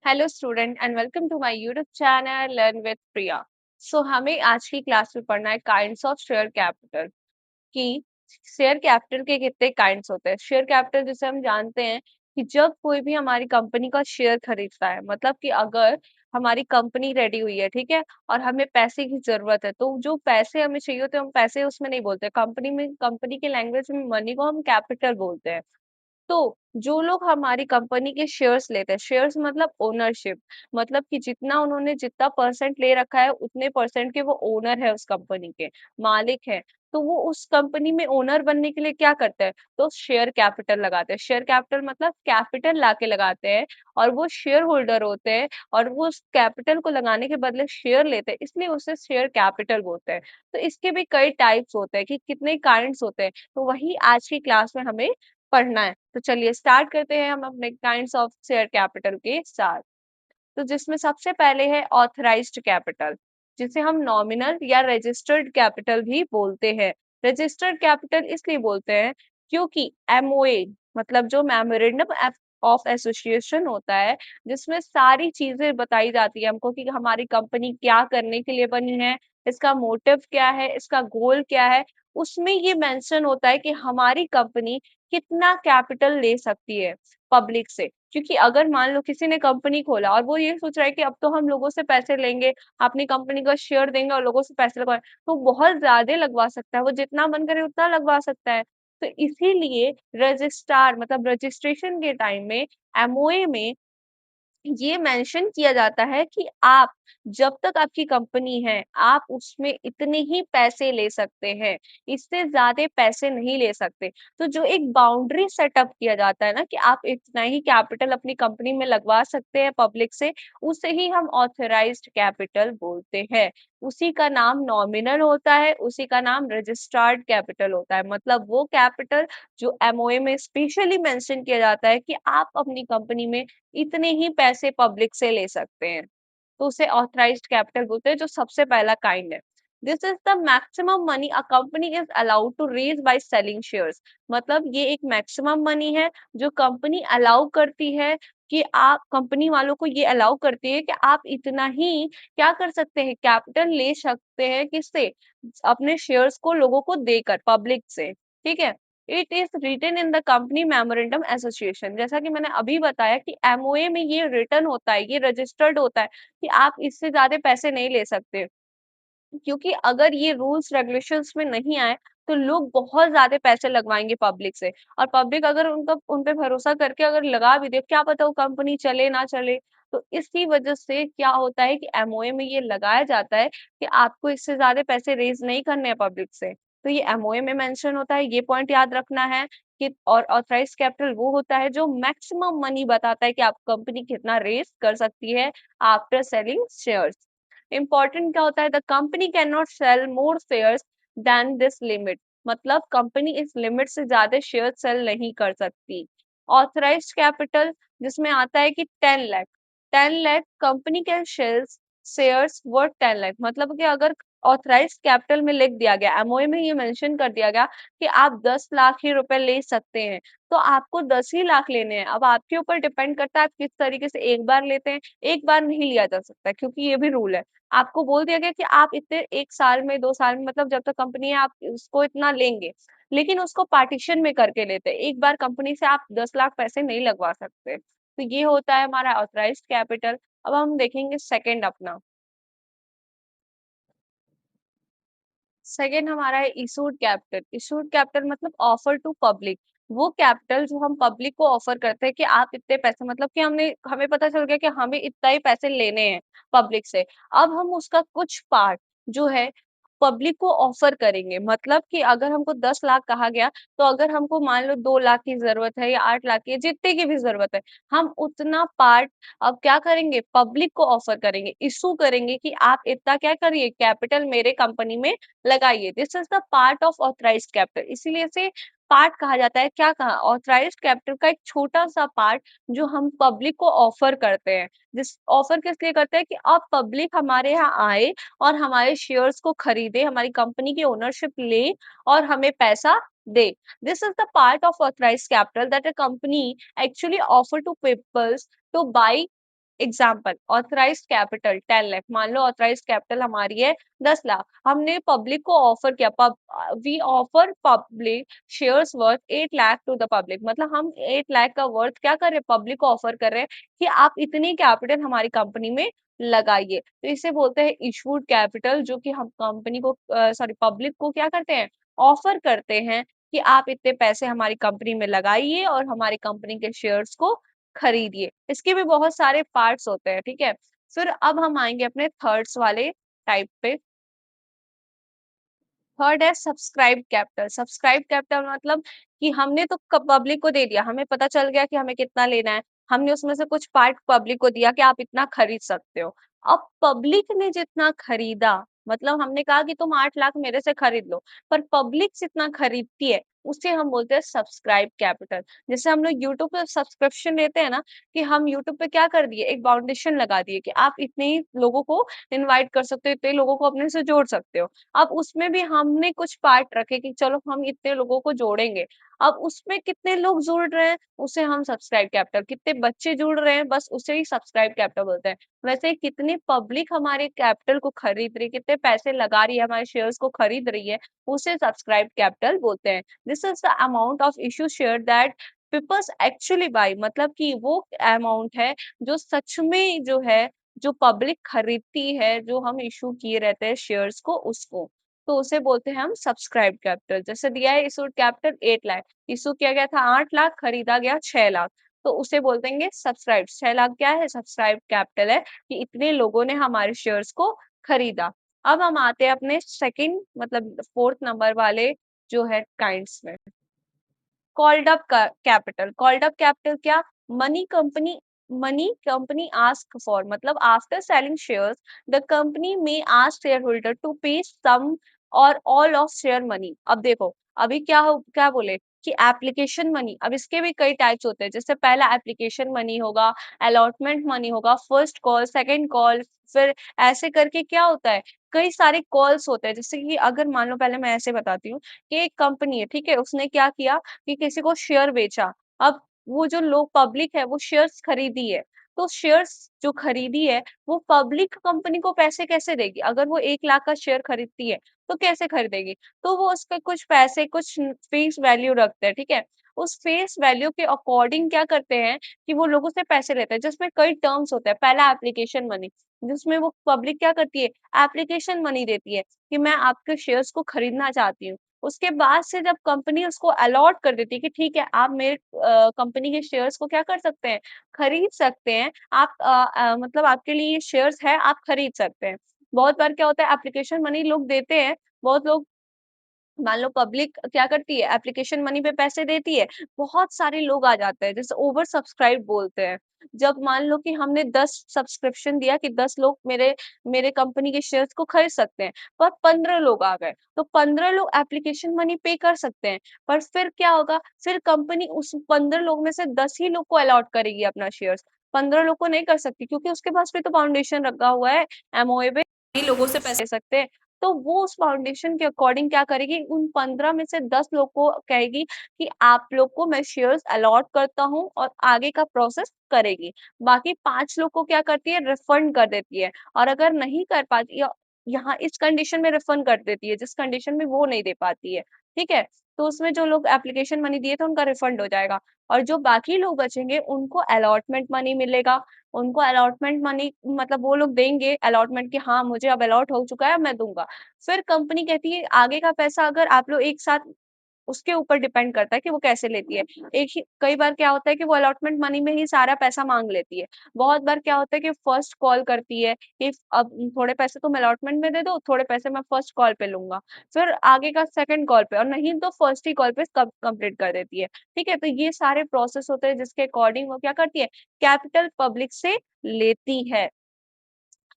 Hello student and welcome to my YouTube channel learn with Priya. हमें आज की class में पढ़ना है काइंड्स ऑफ शेयर कैपिटल कि शेयर कैपिटल के कितने काइंड्स होते हैं। शेयर कैपिटल जिसे हम जानते हैं कि जब कोई भी हमारी कंपनी का शेयर खरीदता है, मतलब कि अगर हमारी कंपनी रेडी हुई है, ठीक है, और हमें पैसे की जरूरत है, तो जो पैसे हमें चाहिए होते हैं हम पैसे उसमें नहीं बोलते, कंपनी के लैंग्वेज में मनी को हम कैपिटल बोलते हैं। तो जो लोग हमारी कंपनी के शेयर्स लेते हैं, शेयर्स मतलब ओनरशिप, मतलब कि जितना परसेंट ले रखा है उतने परसेंट के वो ओनर है, उस कंपनी के मालिक है। तो वो उस कंपनी में ओनर बनने के लिए क्या करते हैं, तो शेयर कैपिटल लगाते हैं। शेयर कैपिटल मतलब कैपिटल लाके लगाते हैं, और वो शेयर होल्डर होते हैं, और वो उस कैपिटल को लगाने के बदले शेयर लेते हैं, इसलिए उसे शेयर कैपिटल बोलते हैं। तो इसके भी कई टाइप्स होते हैं कि कितने काइंड्स होते हैं, तो वही आज की क्लास में हमें पढ़ना है। तो चलिए स्टार्ट करते हैं हम अपने काइंड्स ऑफ शेयर कैपिटल के साथ। तो जिसमें सबसे पहले है ऑथराइज्ड कैपिटल, जिसे हम नॉमिनल या रजिस्टर्ड कैपिटल भी बोलते हैं। रजिस्टर्ड कैपिटल इसलिए बोलते हैं क्योंकि एमओए मतलब जो मेमोरेंडम ऑफ एसोसिएशन होता है, जिसमें सारी चीजें बताई जाती है हमको कि हमारी कंपनी क्या करने के लिए बनी है, इसका मोटिव क्या है, इसका गोल क्या है। उसमें ये मेंशन होता है कि हमारी कंपनी कितना कैपिटल ले सकती है पब्लिक से। क्योंकि अगर मान लो किसी ने कंपनी खोला और वो ये सोच रहा है कि अब तो हम लोगों से पैसे लेंगे, अपनी कंपनी का शेयर देंगे और लोगों से पैसे लगवाएं, तो बहुत ज्यादा लगवा सकता है, वो जितना मन करे उतना लगवा सकता है। तो इसीलिए रजिस्ट्रार मतलब रजिस्ट्रेशन के टाइम में एमओए में ये मेंशन किया जाता है कि आप जब तक आपकी कंपनी है, आप उसमें इतने ही पैसे ले सकते हैं, इससे ज्यादा पैसे नहीं ले सकते। तो जो एक बाउंड्री सेटअप किया जाता है ना कि आप इतना ही कैपिटल अपनी कंपनी में लगवा सकते हैं पब्लिक से, उसे ही हम ऑथराइज्ड कैपिटल बोलते हैं। उसी का नाम नॉमिनल होता है, उसी का नाम रजिस्टर्ड कैपिटल होता है। मतलब वो कैपिटल जो एमओए में स्पेशली मेंशन किया जाता है कि आप अपनी कंपनी में इतने ही पैसे पब्लिक से ले सकते हैं, तो उसे ऑथराइज्ड कैपिटल बोलते हैं, जो सबसे पहला काइंड है। This is the maximum money a company is allowed to raise by selling shares. मतलब ये एक मैक्सिमम मनी है जो कंपनी अलाउ करती है, कि आप कंपनी वालों को ये अलाउ करती है कि आप इतना ही क्या कर सकते हैं, कैपिटल ले सकते हैं, किससे, अपने शेयर्स को लोगों को देकर, पब्लिक से। ठीक है, it is written in the company memorandum association. जैसा कि मैंने अभी बताया कि एमओए में ये रिटन होता है, ये रजिस्टर्ड होता है कि आप इससे ज्यादा पैसे नहीं ले सकते। क्योंकि अगर ये रूल्स रेगुलेशंस में नहीं आए तो लोग बहुत ज्यादा पैसे लगवाएंगे पब्लिक से, और पब्लिक अगर उनका उन पे भरोसा करके अगर लगा भी दे, क्या पता वो कंपनी चले ना चले। तो इसी वजह से क्या होता है कि एमओए में ये लगाया जाता है कि आपको इससे ज्यादा पैसे रेज नहीं करने हैं पब्लिक से। तो ये एमओए में मेंशन होता है, ये पॉइंट याद रखना है कि। और ऑथराइज कैपिटल वो होता है जो मैक्सिमम मनी बताता है कि आप कंपनी कितना रेज कर सकती है आफ्टर सेलिंग शेयर्स। इम्पोर्टेंट क्या होता है, the company can not sell more shares than this limit. मतलब कंपनी इस लिमिट से ज्यादा शेयर सेल नहीं कर सकती। ऑथराइज्ड कैपिटल जिसमें आता है कि 10 लाख, 10 लाख कंपनी के शेयर्स वर्थ 10 लाख। मतलब कि अगर ऑथराइज्ड कैपिटल में लिख दिया गया, एमओए में ये मेंशन कर दिया गया कि आप 10 लाख ही रुपए ले सकते हैं, तो आपको 10 ही लाख लेने हैं। अब आपके ऊपर डिपेंड करता है आप किस तरीके से एक बार लेते हैं। एक बार नहीं लिया जा सकता क्योंकि ये भी रूल है। आपको बोल दिया गया कि आप इतने 1 साल में 2 साल में, मतलब जब तक कंपनी है आप उसको इतना लेंगे, लेकिन उसको पार्टीशन में करके लेते हैं। एक बार कंपनी से आप 10 लाख पैसे नहीं लगवा सकते। तो ये होता है हमारा ऑथराइज्ड कैपिटल। अब हम देखेंगे सेकंड अपना। सेकेंड हमारा है इशूड कैपिटल। इशूड कैपिटल मतलब ऑफर टू पब्लिक। वो कैपिटल जो हम पब्लिक को ऑफर करते हैं कि आप इतने पैसे, मतलब कि हमें पता चल गया कि हमें इतना ही पैसे लेने हैं पब्लिक से। अब हम उसका कुछ पार्ट जो है पब्लिक को ऑफर करेंगे। मतलब कि अगर हमको 10 लाख कहा गया, तो अगर हमको मान लो 2 लाख की जरूरत है या 8 लाख की, जितने की भी जरूरत है, हम उतना पार्ट अब क्या करेंगे, पब्लिक को ऑफर करेंगे, इशू करेंगे कि आप इतना क्या करिए, कैपिटल मेरे कंपनी में लगाइए। This is the part of authorised capital, इसीलिए इसे पार्ट कहा जाता है। क्या कहा, ऑथराइज्ड कैपिटल का एक छोटा सा पार्ट जो हम पब्लिक को ऑफर करते हैं। जिस ऑफर किस लिए करते हैं कि अब पब्लिक हमारे यहाँ आए और हमारे शेयर्स को खरीदे, हमारी कंपनी की ओनरशिप ले और हमें पैसा दे। This is the part of authorised capital that a company actually offer to peoples to buy example authorised capital 10 lakh, मान लो ऑथराइज्ड कैपिटल हमारी है 10 लाख, हमने पब्लिक को ऑफर किया, we offer public shares worth 8 lakh to the public, मतलब हम 8 लाख का वर्थ क्या कर रहे हैं, पब्लिक को ऑफर कर रहे हैं कि आप इतनी कैपिटल हमारी कंपनी में लगाइए। तो इसे बोलते हैं इशूड कैपिटल, जो कि हम कंपनी को सॉरी पब्लिक को क्या करते हैं, ऑफर करते हैं कि आप इतने पैसे हमारी कंपनी में लगाइए और हमारी कंपनी के शेयर्स को खरीदिए। इसके भी बहुत सारे पार्ट्स होते हैं, ठीक है। फिर अब हम आएंगे अपने थर्ड्स वाले टाइप पे। थर्ड है सब्सक्राइब कैपिटल। सब्सक्राइब कैपिटल मतलब कि हमने तो पब्लिक को दे दिया, हमें पता चल गया कि हमें कितना लेना है, हमने उसमें से कुछ पार्ट पब्लिक को दिया कि आप इतना खरीद सकते हो। अब पब्लिक ने जितना खरीदा, मतलब हमने कहा कि तुम 8 लाख मेरे से खरीद लो, पर पब्लिक जितना खरीदती है उसे हम बोलते हैं सब्सक्राइब कैपिटल। जैसे हम लोग यूट्यूब पे सब्सक्रिप्शन लेते हैं ना, कि हम यूट्यूब पे क्या कर दिए, एक बाउंडेशन लगा दिए कि आप इतने ही लोगों को इनवाइट कर सकते हो, इतने लोगों को अपने से जोड़ सकते हो। अब उसमें भी हमने कुछ पार्ट रखे कि चलो हम इतने लोगों को जोड़ेंगे। अब उसमें कितने लोग जुड़ रहे हैं उसे हम सब्सक्राइब कैपिटल, कितने बच्चे जुड़ रहे हैं बस उसे ही सब्सक्राइब कैपिटल बोलते हैं। वैसे ही कितनी पब्लिक हमारे कैपिटल को खरीद रही है, कितने पैसे लगा रही है, हमारे शेयर्स को खरीद रही है, उसे सब्सक्राइब कैपिटल बोलते हैं। This is the amount of issue share that peoples actually buy, मतलब कि वो अमाउंट है जो सच में जो है, जो पब्लिक खरीदती है, जो हम इशू किए रहते हैं शेयर्स को उसको, तो उसे बोलते हैं हम सब्सक्राइब कैपिटल। जैसे दिया है इशूड कैपिटल 8 लाख, इशू किया गया था 8 लाख, खरीदा गया 6 लाख, तो उसे बोलते हैं सब्सक्राइब। 6 लाख क्या है, सब्सक्राइब कैपिटल है कि इतने लोगों ने हमारे शेयर्स को खरीदा। अब हम आते हैं अपने सेकंड मतलब फोर्थ नंबर वाले जो है काइंड्स में। Called up capital. Called up capital क्या, money company, money company ask for, मतलब after selling shares the company में ask share holder to pay some और ऑल ऑफ शेयर मनी। अब देखो अभी क्या बोले कि एप्लीकेशन मनी, अब इसके भी कई टाइप्स होते हैं, जैसे पहला एप्लीकेशन मनी होगा, अलॉटमेंट मनी होगा, फर्स्ट कॉल, सेकंड कॉल, फिर ऐसे करके क्या होता है, कई सारे कॉल्स होते हैं। जैसे कि अगर मान लो, पहले मैं ऐसे बताती हूँ कि एक कंपनी है, ठीक है, उसने क्या किया कि किसी को शेयर बेचा। अब वो जो लोग पब्लिक है वो शेयर्स खरीदी है, तो शेयर्स जो खरीदी है वो पब्लिक कंपनी को पैसे कैसे देगी, अगर वो 1 लाख का शेयर खरीदती है तो कैसे खरीदेगी, तो वो उसके कुछ पैसे कुछ फेस वैल्यू रखते हैं, ठीक है। उस फेस वैल्यू के अकॉर्डिंग क्या करते हैं कि वो लोगों से पैसे लेते हैं, जिसमें कई टर्म्स होते हैं। पहला एप्लीकेशन मनी, जिसमें वो पब्लिक क्या करती है, एप्लीकेशन मनी देती है कि मैं आपके शेयर्स को खरीदना चाहती हूँ। उसके बाद से जब कंपनी उसको अलॉट कर देती है कि ठीक है आप मेरे कंपनी के शेयर्स को क्या कर सकते हैं, खरीद सकते हैं, आप मतलब आपके लिए ये शेयर्स है, आप खरीद सकते हैं। बहुत बार क्या होता है, एप्लीकेशन मनी लोग देते हैं, बहुत लोग, मान लो पब्लिक क्या करती है, एप्लीकेशन मनी पे पैसे देती है, बहुत सारे लोग आ जाते हैं, जैसे ओवर सब्सक्राइब बोलते हैं। जब मान लो कि हमने 10 सब्सक्रिप्शन दिया कि 10 लोग मेरे मेरे कंपनी के शेयर्स को खरीद सकते हैं, पर 15 लोग आ गए, तो 15 लोग एप्लीकेशन मनी पे कर सकते हैं, पर फिर क्या होगा, फिर कंपनी उस 15 लोग में से 10 ही लोग को अलॉट करेगी अपना शेयर्स, 15 लोग को नहीं कर सकती, क्योंकि उसके पास भी तो फाउंडेशन रखा हुआ है, एमओए पे लोगों से पैसे ले सकते हैं। तो वो उस फाउंडेशन के अकॉर्डिंग क्या करेगी, उन 15 में से 10 लोग को कहेगी कि आप लोग को मैं शेयर्स अलॉट करता हूँ, और आगे का प्रोसेस करेगी। बाकी 5 लोग को क्या करती है, रिफंड कर देती है, और अगर नहीं कर पाती या यहाँ इस कंडीशन में रिफंड कर देती है जिस कंडीशन में वो नहीं दे पाती है, ठीक है। तो उसमें जो लोग एप्लीकेशन मनी दिए थे उनका रिफंड हो जाएगा, और जो बाकी लोग बचेंगे उनको अलॉटमेंट मनी मिलेगा। उनको अलॉटमेंट मनी मतलब वो लोग देंगे अलॉटमेंट कि हाँ मुझे अब अलॉट हो चुका है, मैं दूंगा। फिर कंपनी कहती है आगे का पैसा अगर आप लोग एक साथ, उसके ऊपर डिपेंड करता है कि वो कैसे लेती है। एक ही कई बार क्या होता है कि वो अलॉटमेंट मनी में ही सारा पैसा माँग लेती है। बहुत बार क्या होता है कि फर्स्ट कॉल करती है कि अब थोड़े पैसे तुम अलॉटमेंट में दे दो, थोड़े पैसे मैं फर्स्ट कॉल पे लूँगा। फिर आगे का सेकंड कॉल पे, और नहीं तो फर्स्ट ही कॉल पे कंप्लीट कर देती है। ठीक है? तो ये सारे प्रोसेस होते हैं जिसके अकॉर्डिंग वो क्या करती है, कैपिटल पब्लिक से लेती है।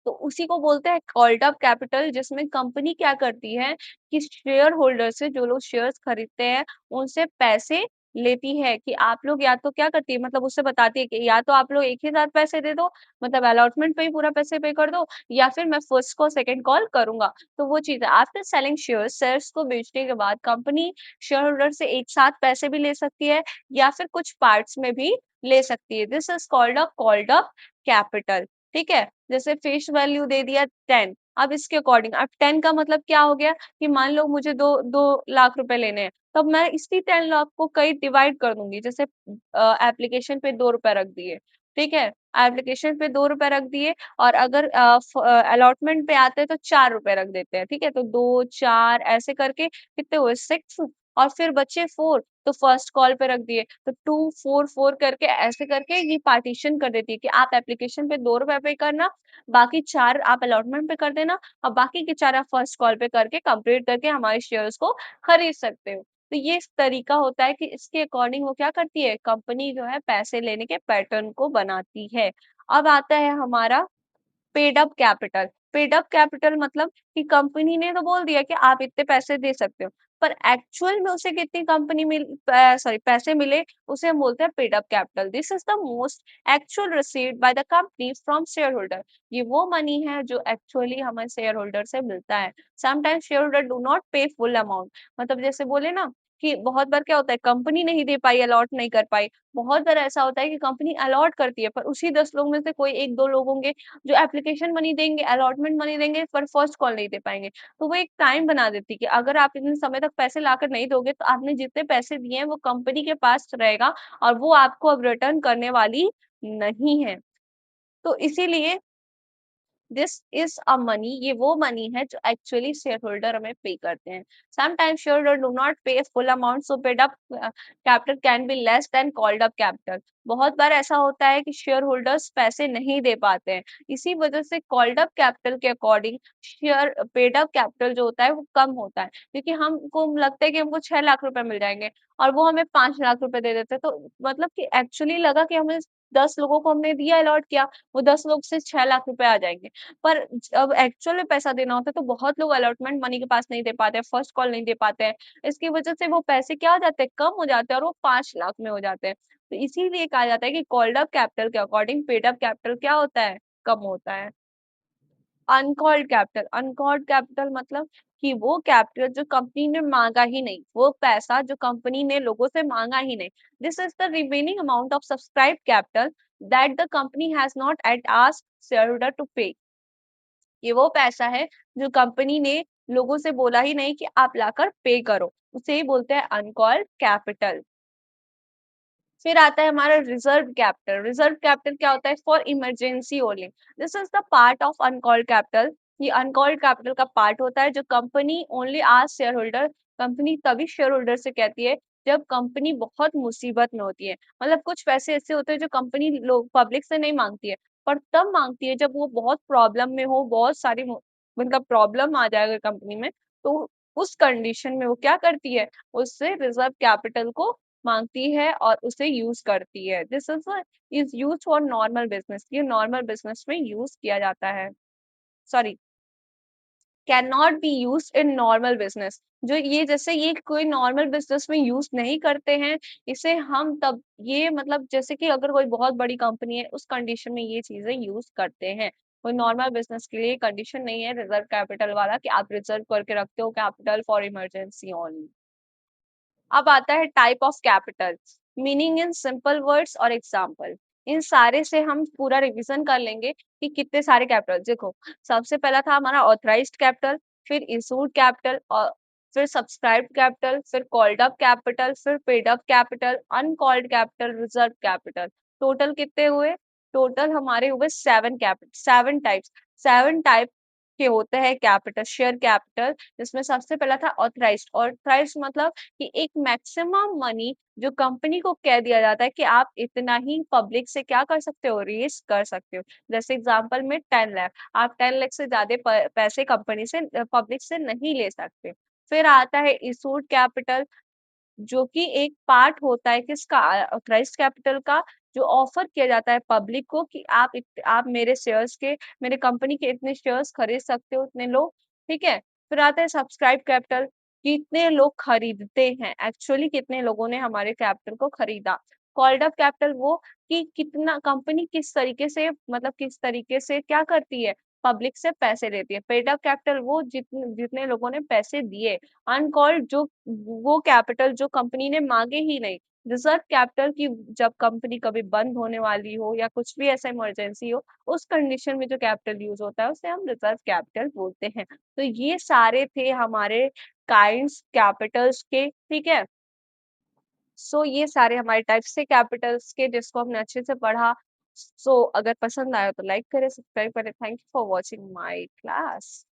तो उसी को बोलते हैं कॉल्ड अप कैपिटल, जिसमें कंपनी क्या करती है कि शेयर होल्डर से, जो लोग शेयर्स खरीदते हैं उनसे पैसे लेती है कि आप लोग या तो क्या करती है, मतलब उससे बताती है कि या तो आप लोग एक ही साथ पैसे दे दो, मतलब अलॉटमेंट पे ही पूरा पैसे पे कर दो, या फिर मैं फर्स्ट कॉल सेकंड कॉल करूंगा। तो वो चीज है, आफ्टर सेलिंग शेयर्स, शेयर्स को बेचने के बाद कंपनी शेयर होल्डर से एक साथ पैसे भी ले सकती है, या फिर कुछ पार्ट्स में भी ले सकती है। This is called up capital. ठीक है, जैसे फेस वैल्यू दे दिया 10। अब इसके अकॉर्डिंग, अब 10 का मतलब क्या हो गया कि मान लो मुझे दो दो लाख रुपए लेने हैं, तब मैं इसी 10 लाख को कई डिवाइड कर दूंगी। जैसे एप्लीकेशन पे 2 रुपए रख दिए, ठीक है, एप्लीकेशन पे 2 रुपए रख दिए, और अगर अलॉटमेंट पे आते हैं तो 4 रुपए रख देते हैं। ठीक है, तो 2 4 ऐसे करके कितने हुए 6, और फिर बचे 4, तो फर्स्ट कॉल पे रख दिए, तो 2 4 4 करके ऐसे करके ये पार्टीशन कर देती है कि आप एप्लीकेशन पे 2 रुपए पे करना, बाकी 4 आप अलॉटमेंट पे कर देना, और बाकी के 4 आप फर्स्ट कॉल पे करके कंप्लीट करके हमारे शेयर्स को खरीद सकते हो। तो ये इस तरीका होता है कि इसके अकॉर्डिंग वो क्या करती है, कंपनी जो है पैसे लेने के पैटर्न को बनाती है। अब आता है हमारा paid up capital. Paid up capital मतलब कि कंपनी ने तो बोल दिया कि आप इतने पैसे दे सकते हो, पर एक्चुअल में उसे कितनी कंपनी मिल सॉरी पैसे मिले, उसे हम बोलते हैं paid up capital. This is the most actual received by the company from share holder. ये वो मनी है जो एक्चुअली हमें शेयर होल्डर से मिलता है। Sometimes shareholder do not pay full amount, मतलब जैसे बोले ना कि बहुत बार क्या होता है, कंपनी नहीं दे पाई, अलॉट नहीं कर पाई। बहुत बार ऐसा होता है कि कंपनी अलॉट करती है, पर उसी 10 लोग में से कोई एक दो लोग होंगे जो एप्लीकेशन मनी देंगे, अलॉटमेंट मनी देंगे, पर फर्स्ट कॉल नहीं दे पाएंगे। तो वो एक टाइम बना देती है कि अगर आप इतने समय तक पैसे लाकर नहीं दोगे, तो आपने जितने पैसे दिए हैं वो कंपनी के पास रहेगा, और वो आपको अब रिटर्न करने वाली नहीं है। तो इसीलिए दिस इज अ मनी, ये वो मनी है जो एक्चुअली शेयर होल्डर हमें पे करते हैं। Sometimes shareholder do not pay full amount, so paid up capital can be less than called up capital. बहुत बार ऐसा होता है कि शेयर होल्डर्स पैसे नहीं दे पाते हैं, इसी वजह से कॉल्ड अप कैपिटल के according share paid up capital जो होता है वो कम होता है, क्योंकि हमको लगता है कि हमको 6 लाख रुपए मिल जाएंगे, और वो हमें 5 लाख रुपए दे देते हैं। तो मतलब कि एक्चुअली लगा कि हमें 10 लोगों को हमने दिया, अलॉट किया, वो 10 लोग से 6 लाख रुपए आ जाएंगे, पर जब एक्चुअल में पैसा देना होता है तो बहुत लोग अलॉटमेंट मनी के पास नहीं दे पाते हैं, फर्स्ट कॉल नहीं दे पाते हैं। इसकी वजह से वो पैसे क्या हो जाते हैं, कम हो जाते हैं, और वो 5 लाख में हो जाते हैं। तो इसीलिए कहा जाता है कि कॉल्ड अप कैपिटल के अकॉर्डिंग पेड अप कैपिटल क्या होता है, कम होता है। अनकॉल्ड कैपिटल, अनकॉल्ड कैपिटल मतलब कि वो कैपिटल जो कंपनी ने मांगा ही नहीं, वो पैसा जो कंपनी ने लोगों से मांगा ही नहीं। This is the remaining amount of subscribe capital that the company has not yet asked share holder to pay. ये वो पैसा है जो कंपनी ने लोगों से बोला ही नहीं कि आप लाकर पे करो, उसे ही बोलते हैं अनकॉल्ड कैपिटल। फिर आता है हमारा रिजर्व कैपिटल। रिजर्व कैपिटल क्या होता है, for emergency only. This is the part of uncalled capital. ये अनकॉल्ड कैपिटल का पार्ट होता है जो कंपनी ओनली आज शेयर होल्डर, कंपनी तभी शेयर होल्डर से कहती है जब कंपनी बहुत मुसीबत में होती है। मतलब कुछ पैसे ऐसे होते हैं जो कंपनी लोग पब्लिक से नहीं मांगती है, पर तब मांगती है जब वो बहुत प्रॉब्लम में हो, बहुत सारी मतलब प्रॉब्लम आ जाएगा कंपनी में, तो उस कंडीशन में वो क्या करती है, उससे रिजर्व कैपिटल को मांगती है और उसे यूज करती है। This is use for normal business, ये नॉर्मल बिजनेस में यूज किया जाता है। Sorry, can not be use in normal business. जो ये जैसे ये कोई नॉर्मल बिजनेस में यूज नहीं करते हैं, इसे हम तब ये मतलब जैसे कि अगर कोई बहुत बड़ी कंपनी है उस कंडीशन में ये चीजें यूज करते हैं। कोई नॉर्मल बिजनेस के लिए कंडीशन नहीं है रिजर्व कैपिटल वाला कि आप रिजर्व करके रखते हो कैपिटल फॉर इमरजेंसी ओनली। अब आता है type of capital, meaning in simple words और एग्जाम्पल। इन सारे से हम पूरा रिवीजन कर लेंगे कि कितने सारे कैपिटल। देखो, सबसे पहला था हमारा ऑथराइज्ड कैपिटल, फिर इशूड कैपिटल, और फिर सब्सक्राइब्ड कैपिटल, फिर कॉल्ड अप कैपिटल, फिर paid up capital, uncalled capital, reserve capital. Total कितने हुए, टोटल हमारे हुए 7 कैपिटल, 7 टाइप्स। 7 टाइप के होते हैं कैपिटल, शेयर कैपिटल। जिसमें सबसे पहला था ऑथराइज्ड। ऑथराइज्ड मतलब कि एक मैक्सिमम मनी जो कंपनी को कह दिया जाता है कि आप इतना ही पब्लिक से क्या कर सकते हो, रेस कर सकते हो। जैसे एग्जांपल में 10 लाख, आप 10 लाख से ज्यादा पैसे कंपनी से पब्लिक से नहीं ले सकते। फिर आता है इशूड कैपिटल, जो कि एक पार्ट होता है किसका, ऑथराइज्ड कैपिटल का, जो ऑफर किया जाता है पब्लिक को कि आप मेरे शेयर्स के, मेरे कंपनी के इतने शेयर्स खरीद सकते हो, इतने लोग। ठीक है, फिर आता है सब्सक्राइब कैपिटल, कितने लोग खरीदते हैं, एक्चुअली कितने लोगों ने हमारे कैपिटल को खरीदा। कॉल्ड अप कैपिटल वो कि कितना कंपनी किस तरीके से, मतलब किस तरीके से क्या करती है, पब्लिक से पैसे लेती है। पेड अप कैपिटल वो जितने जितने लोगों ने पैसे दिए। अनकॉल्ड जो वो कैपिटल जो कंपनी ने मांगे ही नहीं, रिजर्व कैपिटल की जब कंपनी कभी बंद होने वाली हो या कुछ भी ऐसा इमरजेंसी हो, उस कंडीशन में जो कैपिटल यूज होता है उसे हम रिजर्व कैपिटल बोलते हैं। तो ये सारे थे हमारे काइंड्स कैपिटल्स के, ठीक है। सो ये सारे हमारे टाइप्स थे कैपिटल्स के जिसको हमने अच्छे से पढ़ा। सो अगर पसंद आया तो लाइक करें, सब्सक्राइब करें। Thank you for watching my class.